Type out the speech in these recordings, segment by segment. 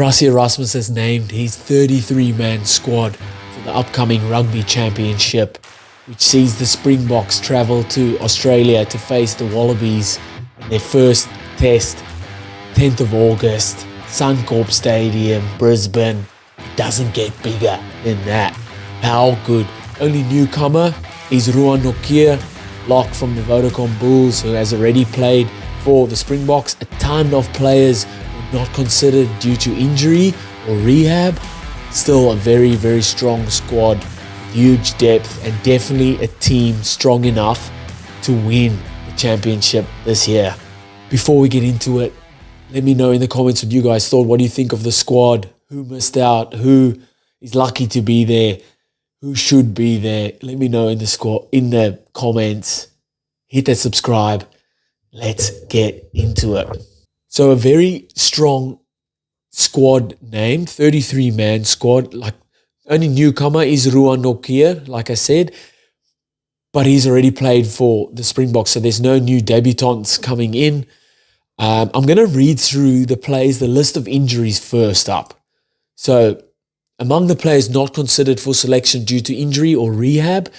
Rassie Erasmus has named his 33-man squad for the upcoming Rugby Championship, which sees the Springboks travel to Australia to face the Wallabies in their first test, 10th of August, Suncorp Stadium, Brisbane. It doesn't get bigger than that. How good. Only newcomer is Ruan Nokia, lock from the Vodacom Bulls, who has already played for the Springboks. A ton of players were not considered due to injury or rehab. Still a very, very strong squad, huge depth, and definitely a team strong enough to win the championship this year. Before we get into it, let me know in the comments what you guys thought. What do you think of the squad? Who missed out? Who is lucky to be there? Who should be there? Let me know in the comments. Hit that subscribe. Let's get into it. So a very strong squad name, 33-man squad. Like, only newcomer is Ruan Nokia, like I said, but he's already played for the Springboks, so there's no new debutants coming in. I'm going to read through the list of injuries first up. So, among the players not considered for selection due to injury or rehab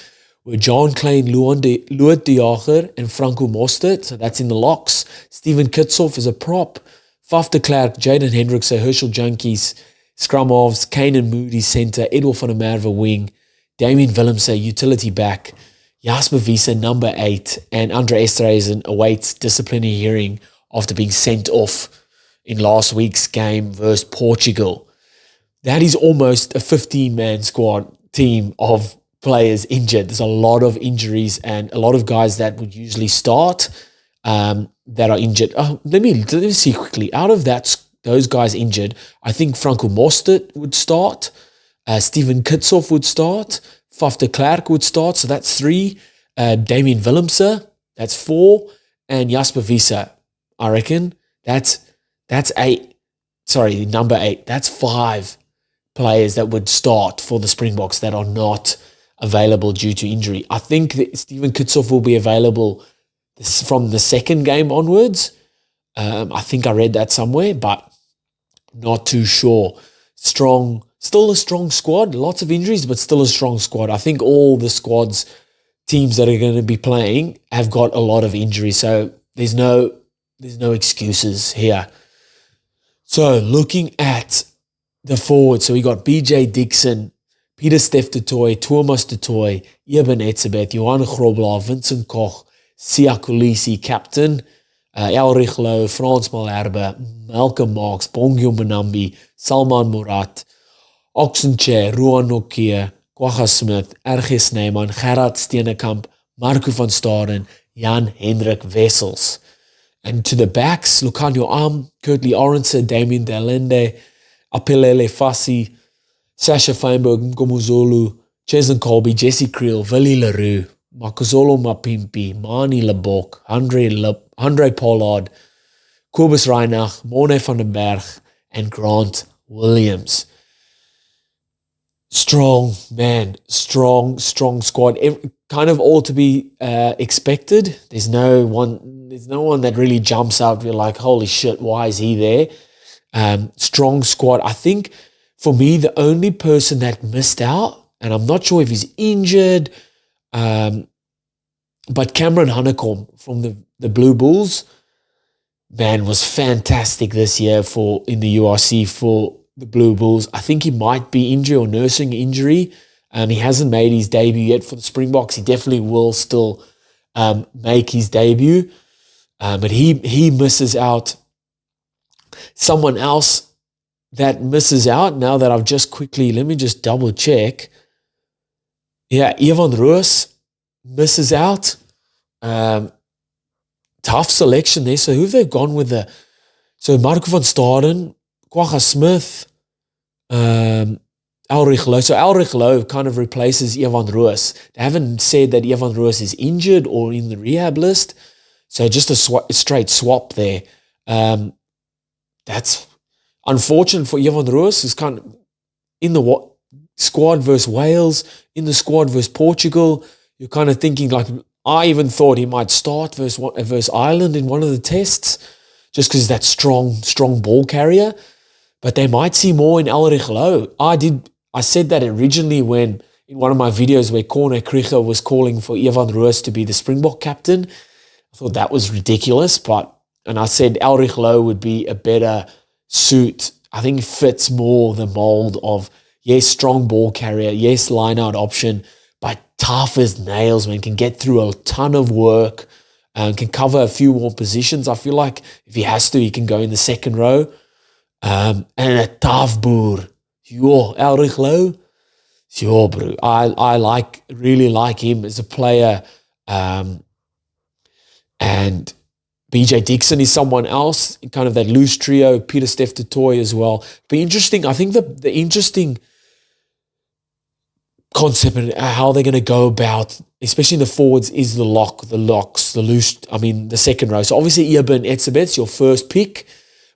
were John Klein, Louis de Jager, and Franco Mostert. So that's in the locks. Steven Kitshoff is a prop. Faf de Klerk, Jaden Hendricks, Herschel Junkies, scrum halves, Kane and Moody centre, Edwin van der Merwe wing, Damien Willemse utility back, Jasper Wiese number 8, and Andre Esterhuizen awaits disciplinary hearing after being sent off in last week's game versus Portugal. That is almost a 15-man squad team of players injured. There's a lot of injuries and a lot of guys that would usually start that are injured. Let me see quickly. Out of those guys injured, I think Franco Mostert would start. Steven Kitshoff would start. Faf de Klerk would start. So that's 3. Damien Willemse, that's 4. And Jasper Wiese, I reckon. That's 8. Sorry, number 8. That's 5 players that would start for the Springboks that are not available due to injury. I think that Steven Kitshoff will be available from the second game onwards. I think I read that somewhere, but not too sure. Still a strong squad. Lots of injuries, but still a strong squad. I think all the teams that are going to be playing have got a lot of injuries, so there's no excuses here. So looking at the forward, so we got BJ Dixon, Peter Steph du Toit, Thomas du Toit, Eben Etzebeth, Johan Grobler, Vincent Koch, Sia Kolisi, captain, Elrich Louw, Frans Malherbe, Malcolm Marx, Bongyo Manambi, Salman Murat, Oxenchair, Ruan Nokia, Kwagga Smith, RG Snyman, Gerard Steenekamp, Marco van Staden, Jan Hendrik Wessels. And to the backs, Lucanio Am, Kurtley Arendse, Damien Delende, Apelele Fassi, Sasha Feinberg, Ngomozolu, Cheslin Colby, Jesse Creel, Willie Leroux, Makazolo Mapimpi, Mani Lebok, Andre Pollard, Kobus Reinach, Morne van den Berg, and Grant Williams. Strong squad. Kind of all to be expected. There's no one that really jumps out. You're like, holy shit, why is he there? Strong squad. I think for me, the only person that missed out, and I'm not sure if he's injured, but Cameron Honeycomb from the Blue Bulls, man, was fantastic this year in the URC for the Blue Bulls. I think he might be injured or nursing injury. He hasn't made his debut yet for the Springboks. He definitely will still make his debut. But he misses out. Someone else that misses out, now that I've just quickly, let me just double check. Yeah, Ivan Roos misses out. Tough selection there. So who have they gone with so Marco van Staden, Kwagga Smith, Elrich Louw. So Elrich Louw kind of replaces Ivan Roos. They haven't said that Ivan Roos is injured or in the rehab list. So just a straight swap there. That's unfortunate for Ivan Roos. He's kind of in the squad versus Wales, in the squad versus Portugal. You're kind of thinking, like, I even thought he might start versus Ireland in one of the tests, just because he's that strong ball carrier. But they might see more in Elrich Low. I said that originally when in one of my videos where Corne Krieger was calling for Evan Roos to be the Springbok captain. I thought that was ridiculous, and I said Elrich Low would be a better suit. I think fits more the mold of, yes, strong ball carrier, yes, line-out option, but tough as nails, man, can get through a ton of work and can cover a few more positions. I feel like if he has to, he can go in the second row. And a tough boer. Yo, Elrich Low. Yo, bro. I really like him as a player. And BJ Dixon is someone else, kind of that loose trio, Peter Steph Toy as well. Be interesting. I think the interesting concept and how they're going to go about, especially in the forwards, is the second row. So obviously Eben Etzebeth's your first pick,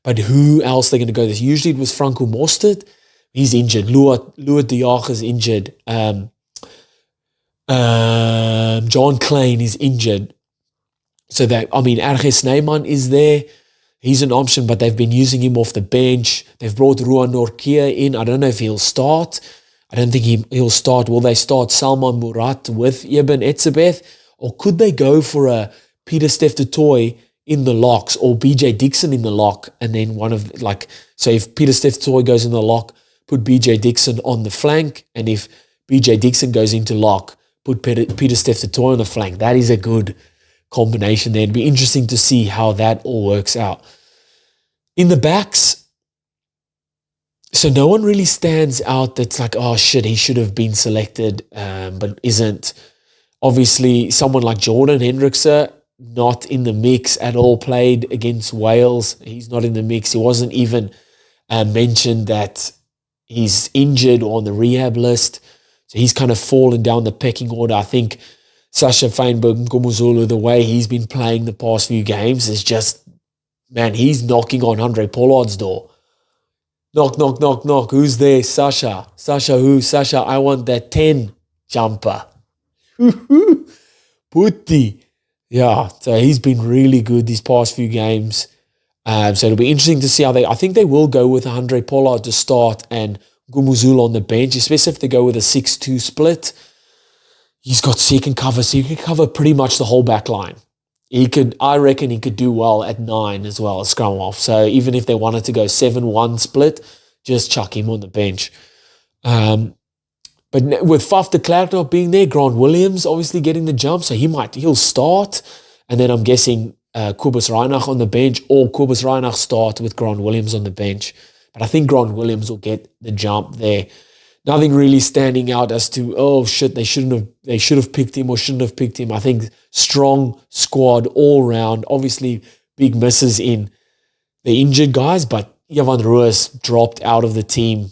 but who else they're going to go with? Usually it was Franco Mostert. He's injured. Louis de Jager is injured. John Klein is injured. So Erge Snyman is there. He's an option, but they've been using him off the bench. They've brought Ruan Norkia in. I don't know if he'll start. I don't think he'll start. Will they start Salman Murat with Eben Etzebeth? Or could they go for a Peter Steph Toy in the locks or BJ Dixon in the lock? And then so if Peter Steph Toy goes in the lock, put BJ Dixon on the flank. And if BJ Dixon goes into lock, put Peter Steph Toy on the flank. That is a good combination there. It'd be interesting to see how that all works out. In the backs, so no one really stands out that's like, oh shit, he should have been selected, but isn't. Obviously, someone like Jordan Hendrickse, not in the mix at all, played against Wales. He's not in the mix. He wasn't even mentioned that he's injured or on the rehab list. So he's kind of fallen down the pecking order. I think Sasha Feinberg Ngumuzulu, the way he's been playing the past few games is just, man, he's knocking on Andre Pollard's door. Knock, knock, knock, knock. Who's there? Sasha. Sasha who? Sasha, I want that 10 jumper. Putti. Yeah, so he's been really good these past few games. So it'll be interesting to see how I think they will go with Andre Pollard to start and Ngumuzulu on the bench, especially if they go with a 6-2 split. He's got second cover, so he can cover pretty much the whole back line. I reckon he could do well at 9 as well as scrum off. So even if they wanted to go 7-1 split, just chuck him on the bench. But with Faf de Klerk not being there, Grant Williams obviously getting the jump, so he'll start. And then I'm guessing Kobus Reinach on the bench, or Kobus Reinach start with Grant Williams on the bench. But I think Grant Williams will get the jump there. Nothing really standing out as to, oh shit, they should have picked him or shouldn't have picked him. I think strong squad all round. Obviously, big misses in the injured guys, but Evan Roos dropped out of the team,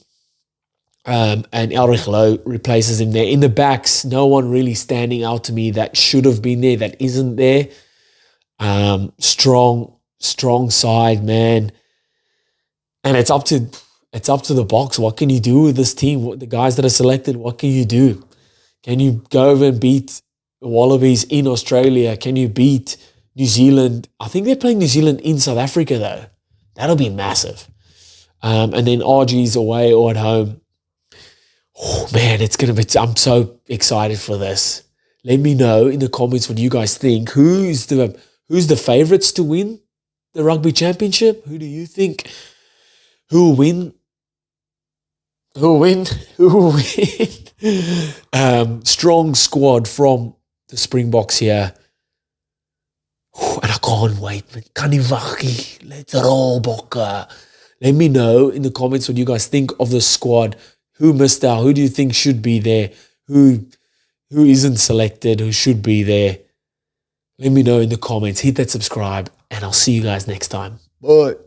and Elrich Low replaces him there. In the backs, no one really standing out to me that should have been there, that isn't there. Strong side, man. And it's up to the box. What can you do with this team? The guys that are selected, what can you do? Can you go over and beat the Wallabies in Australia? Can you beat New Zealand? I think they're playing New Zealand in South Africa, though. That'll be massive. And then RG's away or at home. Oh, man, I'm so excited for this. Let me know in the comments what you guys think. Who's the favourites to win the Rugby Championship? Who do you think? Who will win? Who will win? Strong squad from the Springboks here. And I can't wait, man. Kan nie wag nie. Let's roll, Bokke. Let me know in the comments what you guys think of the squad. Who missed out? Who do you think should be there? Who isn't selected? Who should be there? Let me know in the comments. Hit that subscribe, and I'll see you guys next time. Bye.